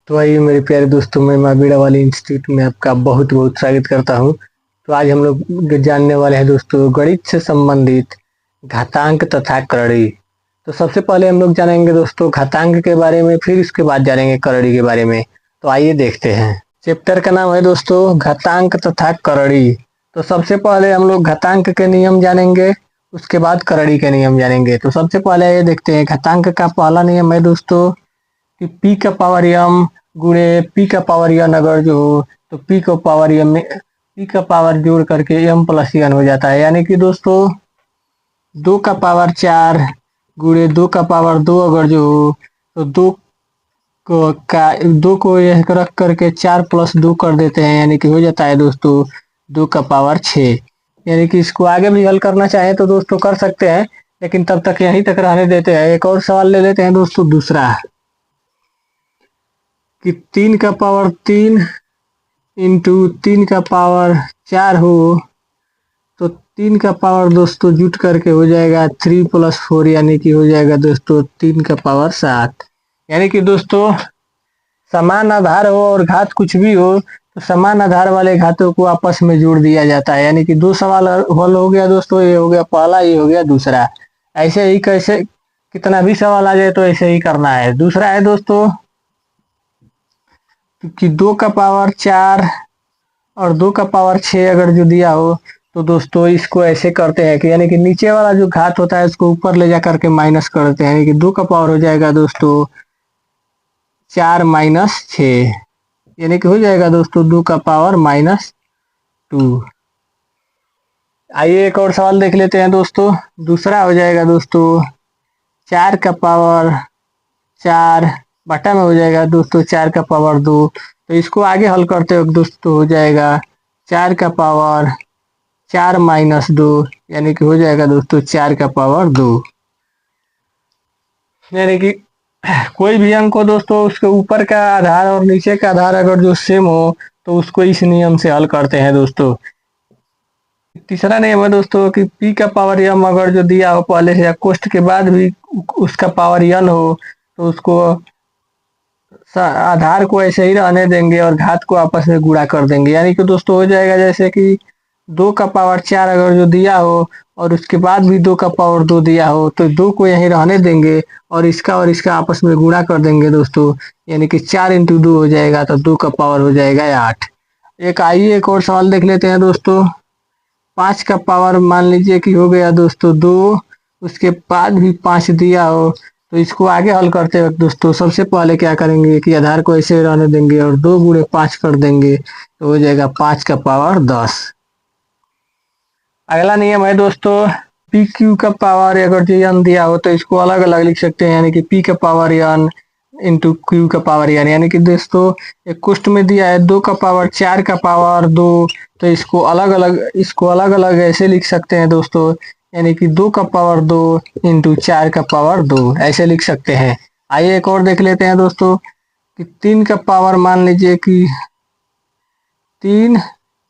तो आइए मेरे प्यारे दोस्तों, मैं माँ बीड़ा वाली इंस्टीट्यूट में आपका बहुत बहुत स्वागत करता हूँ। तो आज हम लोग जानने वाले हैं दोस्तों गणित से संबंधित घातांक तथा करड़ी। तो सबसे पहले हम लोग जानेंगे दोस्तों घातांक के बारे में, फिर उसके बाद जानेंगे करड़ी के बारे में। तो आइए देखते हैं। चैप्टर का नाम है दोस्तों घातांक तथा करड़ी। तो सबसे पहले हम लोग घातांक के नियम जानेंगे, उसके बाद करड़ी के नियम जानेंगे। तो सबसे पहले ये देखते हैं घातांक का पहला नियम है दोस्तों कि पी का पावर यम गुणे पी का पावर यन अगर जो हो तो पी को पावर यम में पी का पावर जोड़ करके यम प्लस यन हो जाता है। यानी कि दोस्तों 2 का पावर 4 गुणे 2 का पावर 2 अगर जो हो तो 2 को यह रख करके 4 प्लस 2 कर देते हैं, यानी कि हो जाता है दोस्तों 2 का पावर 6। यानी कि इसको आगे भी हल करना चाहे तो दोस्तों कर सकते हैं, लेकिन तब तक यहीं तक रहने देते हैं। एक और सवाल ले लेते हैं दोस्तों दूसरा, कि 3 का पावर 3 इंटू 3 का पावर 4 हो तो 3 का पावर दोस्तों जुट करके हो जाएगा 3 प्लस 4, यानी कि हो जाएगा दोस्तों 3 का पावर 7। यानी कि दोस्तों समान आधार हो और घात कुछ भी हो तो समान आधार वाले घातों को आपस में जोड़ दिया जाता है। यानी कि 2 सवाल हल हो गया दोस्तों, ये हो गया पहला, ये हो गया दूसरा। ऐसे ही कैसे कितना भी सवाल आ जाए तो ऐसे ही करना है। दूसरा है दोस्तों कि 2 का पावर 4 और 2 का पावर 6 अगर जो दिया हो तो दोस्तों इसको ऐसे करते हैं कि यानी कि नीचे वाला जो घात होता है उसको ऊपर ले जा करके माइनस कर देते हैं। यानी कि 2 का पावर हो जाएगा दोस्तों 4 माइनस 6, यानी कि हो जाएगा दोस्तों 2 का पावर -2। आइए एक और सवाल देख लेते हैं दोस्तों। दूसरा हो जाएगा दोस्तों 4 का पावर 4 बटा में हो जाएगा दोस्तों 4 का पावर 2। तो इसको आगे हल करते वक्त दोस्तों हो जाएगा 4 का पावर 4 माइनस 2, यानी कि हो जाएगा दोस्तों 4 का पावर 2। यानी कि कोई भी अंक हो दोस्तों, उसके ऊपर का आधार और नीचे का आधार अगर जो सेम हो तो उसको इस नियम से हल करते हैं दोस्तों। तीसरा नियम है दोस्तों कि पी का पावर यम अगर जो दिया हो पहले से या कोष्ट के बाद भी उसका पावर यन हो तो उसको आधार को ऐसे ही रहने देंगे और घात को आपस में गुणा कर देंगे। यानी कि दोस्तों हो जाएगा जैसे कि 2 का पावर 4 अगर जो दिया हो और उसके बाद भी 2 का पावर 2 दिया हो तो 2 को यहीं रहने देंगे और इसका आपस में गुणा कर देंगे दोस्तों। यानी कि 4 इंटू 2 हो जाएगा तो 2 का पावर हो जाएगा 8। आइए एक और सवाल देख लेते हैं दोस्तों। 5 का पावर मान लीजिए कि हो गया दोस्तों 2, उसके बाद भी 5 दिया हो तो इसको आगे हल करते वक्त दोस्तों सबसे पहले क्या करेंगे कि आधार को ऐसे रहने देंगे और 2 गुणे 5 कर देंगे तो हो जाएगा 5 का पावर 10। अगला नियम है दोस्तों पी क्यू का पावर अगर जो यन दिया हो तो इसको अलग अलग लिख सकते हैं। यानी कि पी का पावर यन इंटू क्यू का पावर यन। यानी कि दोस्तों एक कुष्ठ में दिया है 2 का पावर 4 का पावर 2, तो इसको अलग अलग ऐसे लिख सकते हैं दोस्तों। यानी कि 2 का पावर 2 इंटू 4 का पावर 2 ऐसे लिख सकते हैं। आइए एक और देख लेते हैं दोस्तों कि 3 का पावर मान लीजिए कि 3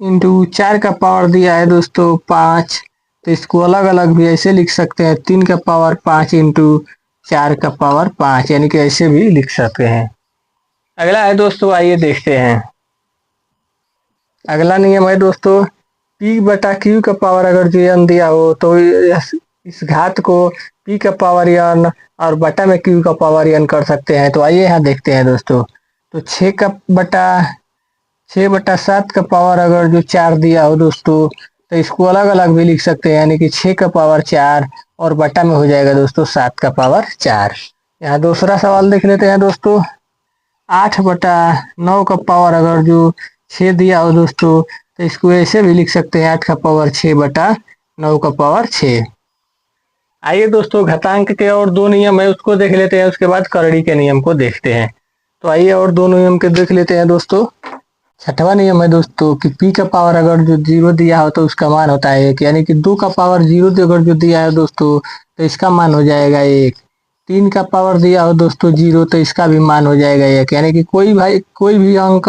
इंटू 4 का पावर दिया है दोस्तों 5, तो इसको अलग अलग भी ऐसे लिख सकते हैं 3 का पावर 5 इंटू 4 का पावर 5, यानी कि ऐसे भी लिख सकते हैं। अगला है दोस्तों, आइए देखते हैं। अगला नियम है दोस्तों P बटा Q का पावर अगर जो n दिया हो तो इस घात को P का पावर n और बटा में Q का पावर n कर सकते हैं। तो आइए यहाँ देखते हैं दोस्तों। तो 6 बटा 7 का पावर अगर जो 4 दिया हो दोस्तों तो इसको अलग अलग भी लिख सकते हैं। यानी कि 6 का पावर 4 और बटा में हो जाएगा दोस्तों 7 का पावर 4। यहाँ दूसरा सवाल देख लेते हैं दोस्तों। 8 बटा 9 का पावर अगर जो 6 दिया हो दोस्तों तो इसको ऐसे भी लिख सकते हैं 8 का पावर 6 बटा 9 का पावर 6। आइए दोस्तों घातांक के और 2 नियम है उसको देख लेते हैं, उसके बाद करड़ी के नियम को देखते हैं। तो आइए और 2 नियम के देख लेते हैं दोस्तों। छठवां नियम है दोस्तों कि P का पावर अगर जो 0 दिया हो तो उसका मान होता है 1। यानी कि 2 का पावर 0 अगर जो दिया है दोस्तों तो इसका मान हो जाएगा 1। 3 का पावर दिया हो दोस्तों 0 तो इसका भी मान हो जाएगा 1। यानी कि कोई भी अंक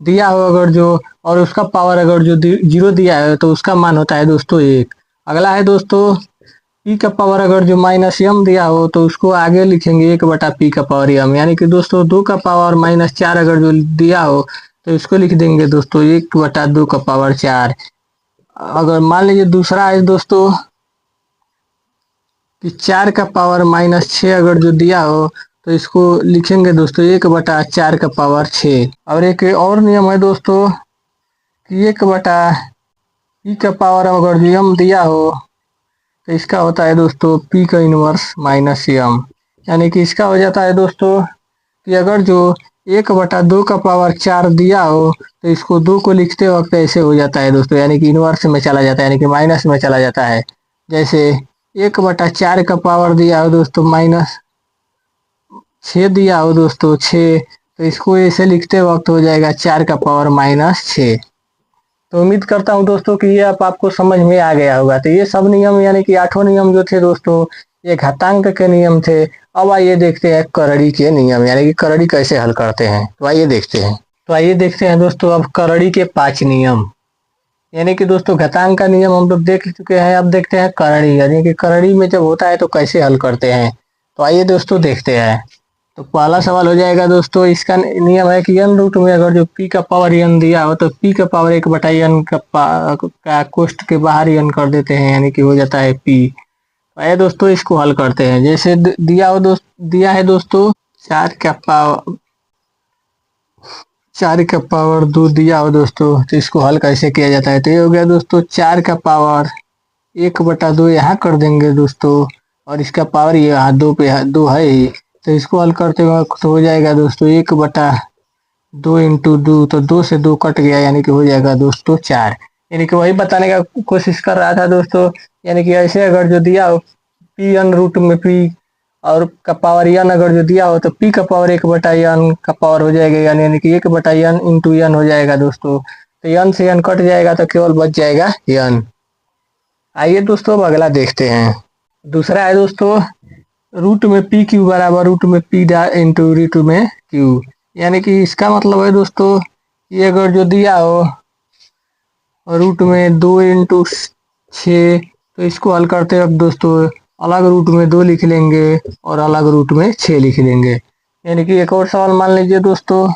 दिया हो अगर जो और उसका पावर अगर जो 0 दिया है तो उसका मान होता है दोस्तों 1। अगला है दोस्तों पी का पावर अगर जो माइनस यम दिया हो तो उसको आगे लिखेंगे 1/p का पावर यम, यानी कि दोस्तों 2 का पावर -4 अगर जो दिया हो तो इसको लिख देंगे दोस्तों 1/2 का पावर 4। अगर मान लीजिए दूसरा है दोस्तों कि 4 का पावर -6 अगर जो दिया हो तो इसको लिखेंगे दोस्तों 1/4 का पावर 6। और एक और नियम है दोस्तों कि 1/p का पावर अगर जो यम दिया हो तो इसका होता है दोस्तों p का इनवर्स माइनस यम, यानी कि इसका हो जाता है दोस्तों कि अगर जो 1/2 का पावर 4 दिया हो तो इसको 2 को लिखते वक्त ऐसे हो जाता है दोस्तों, यानी कि इनवर्स में चला जाता है, यानी कि माइनस में चला जाता है। जैसे 1/4 का पावर दिया हो दोस्तों -6 दिया हो दोस्तों 6, तो इसको ऐसे लिखते वक्त हो जाएगा 4 का पावर -6। तो उम्मीद करता हूँ दोस्तों कि ये अब आपको समझ में आ गया होगा। तो ये सब नियम यानी कि 8 नियम जो थे दोस्तों ये घातांक के नियम थे। अब आइए देखते हैं करड़ी के नियम, यानी कि करड़ी कैसे हल करते हैं। तो आइए देखते हैं दोस्तों अब करड़ी के 5 नियम। यानी कि दोस्तों घातांक का नियम हम लोग देख चुके हैं, अब देखते हैं करड़ी, यानी कि करड़ी में जब होता है तो कैसे हल करते हैं। तो आइए दोस्तों देखते हैं। तो पहला सवाल हो जाएगा दोस्तों, इसका नियम है कि n रूट में अगर जो p का पावर n दिया हो तो p का पावर 1/n का कोष्ठ के बाहर n कर देते हैं, यानी कि हो जाता है p। आइए दोस्तों इसको हल करते हैं। जैसे दिया है दोस्तों 4 का पावर 2 दिया हो दोस्तों, तो इसको हल कैसे किया जाता है। तो ये हो गया दोस्तों 4 का पावर 1/2 यहाँ कर देंगे दोस्तों, और इसका पावर ये यहाँ 2 पे 2 है ही, तो इसको हल करते वक्त हो जाएगा दोस्तों 1/2 इंटू 2, तो 2 से 2 कट गया, यानी कि हो जाएगा दोस्तों 4। यानी कि वही बताने का कोशिश कर रहा था दोस्तों, यानी कि ऐसे अगर जो दिया हो पी n रूट में p और का पावर n अगर जो दिया हो तो p का पावर 1/n का पावर हो जाएगा, यानी कि 1/n इंटू n हो जाएगा दोस्तों। तो n से n कट जाएगा तो केवल बच जाएगा n। आइए दोस्तों अब अगला देखते हैं। दूसरा है दोस्तों रूट में पी क्यू बराबर रूट में पी इंटू रूट में क्यू, यानी कि इसका मतलब है दोस्तों ये अगर जो दिया हो रूट में 2 इंटू 6, तो इसको हल करते वक्त दोस्तों अलग रूट में 2 लिख लेंगे और अलग रूट में 6 लिख लेंगे। यानी कि एक और सवाल मान लीजिए दोस्तों,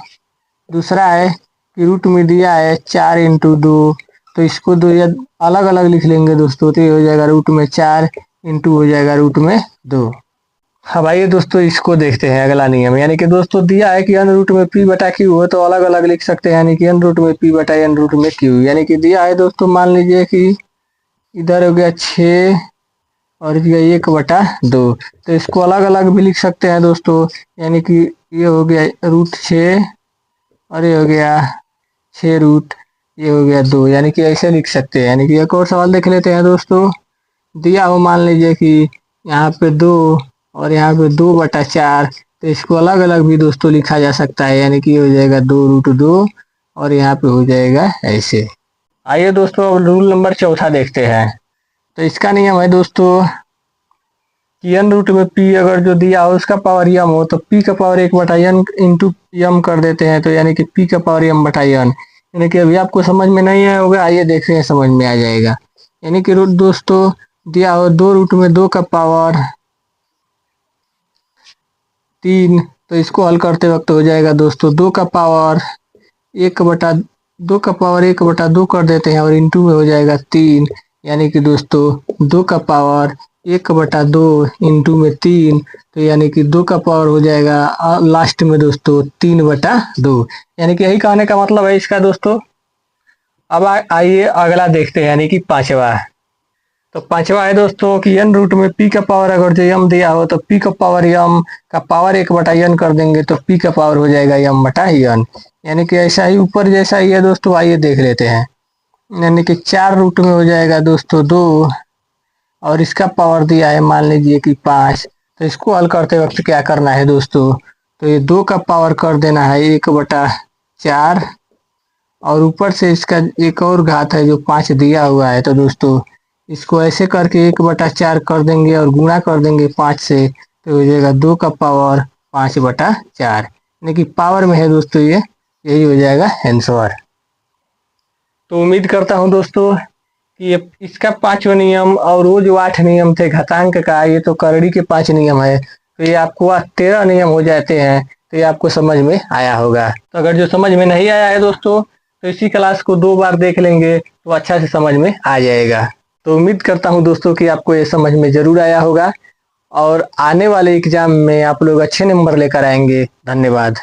दूसरा है कि रूट में दिया है 4 इंटू 2, तो इसको दो या अलग अलग लिख लेंगे दोस्तों, तो ये हो जाएगा रूट में 4 इंटू हो जाएगा रूट में 2। अब आइए दोस्तों इसको देखते हैं अगला नियम, यानी कि दोस्तों दिया है कि n रूट में p बटा क्यू हो तो अलग अलग लिख सकते हैं, यानी कि n रूट में p बटा n रूट में क्यू। यानी कि दिया है दोस्तों मान लीजिए कि इधर हो गया 6 और इधर 1/2, तो इसको अलग अलग भी लिख सकते हैं दोस्तों, यानी कि ये हो गया रूट 6 और ये हो गया 6 रूट ये हो गया 2, यानी कि ऐसे लिख सकते हैं। यानी कि एक और सवाल देख लेते हैं दोस्तों, दिया हो मान लीजिए कि यहाँ पे 2 और यहाँ पे 2/4, तो इसको अलग अलग भी दोस्तों लिखा जा सकता है, यानी कि हो जाएगा 2 रूट 2 और यहाँ पे हो जाएगा ऐसे। आइए दोस्तों अब रूल नंबर 4 देखते हैं। तो इसका नियम है दोस्तों कि n रूट में p अगर जो दिया हो उसका पावर m हो तो p का पावर 1/n इंटू m कर देते हैं, तो यानी कि p का पावर m/n। यानी कि अभी आपको समझ में नहीं आया होगा, आइए देखते हैं समझ में आ जाएगा। यानी कि दोस्तों दिया हो 2 रूट में 2 का पावर 3, तो इसको हल करते वक्त हो जाएगा दोस्तों 2 का पावर 1/2 कर देते हैं और इंटू में हो जाएगा 3, यानी कि दोस्तों 2 का पावर 1/2 इंटू में 3, तो यानी कि 2 का पावर हो जाएगा लास्ट में दोस्तों 3/2, यानी कि यही कहने का मतलब है इसका दोस्तों। अब आइए अगला देखते हैं, यानी कि 5वां। तो 5वां है दोस्तों कि n रूट में p का पावर अगर जो m दिया हो तो p का पावर m का पावर 1/n कर देंगे, तो p का पावर हो जाएगा m/n। यानी कि ऐसा ही ऊपर जैसा ही है दोस्तों, आइए देख लेते हैं। यानी कि 4 रूट में हो जाएगा दोस्तों 2 और इसका पावर दिया है मान लीजिए कि 5, तो इसको हल करते वक्त क्या करना है दोस्तों, तो ये 2 का पावर कर देना है 1/4 और ऊपर से इसका एक और घात है जो 5 दिया हुआ है, तो दोस्तों इसको ऐसे करके 1/4 कर देंगे और गुणा कर देंगे 5 से, तो हो जाएगा 2 का पावर 5/4, यानी कि पावर में है दोस्तों यही हो जाएगा आंसर। तो उम्मीद करता हूँ दोस्तों कि ये इसका 5वां नियम और वो जो 8 नियम थे घातांक का, ये तो करड़ी के 5 नियम है। तो ये आपको 13 नियम हो जाते हैं। तो ये आपको समझ में आया होगा। तो अगर जो समझ में नहीं आया है दोस्तों, तो इसी क्लास को 2 बार देख लेंगे तो अच्छा से समझ में आ जाएगा। तो उम्मीद करता हूँ दोस्तों कि आपको ये समझ में जरूर आया होगा और आने वाले एग्जाम में आप लोग अच्छे नंबर लेकर आएंगे। धन्यवाद।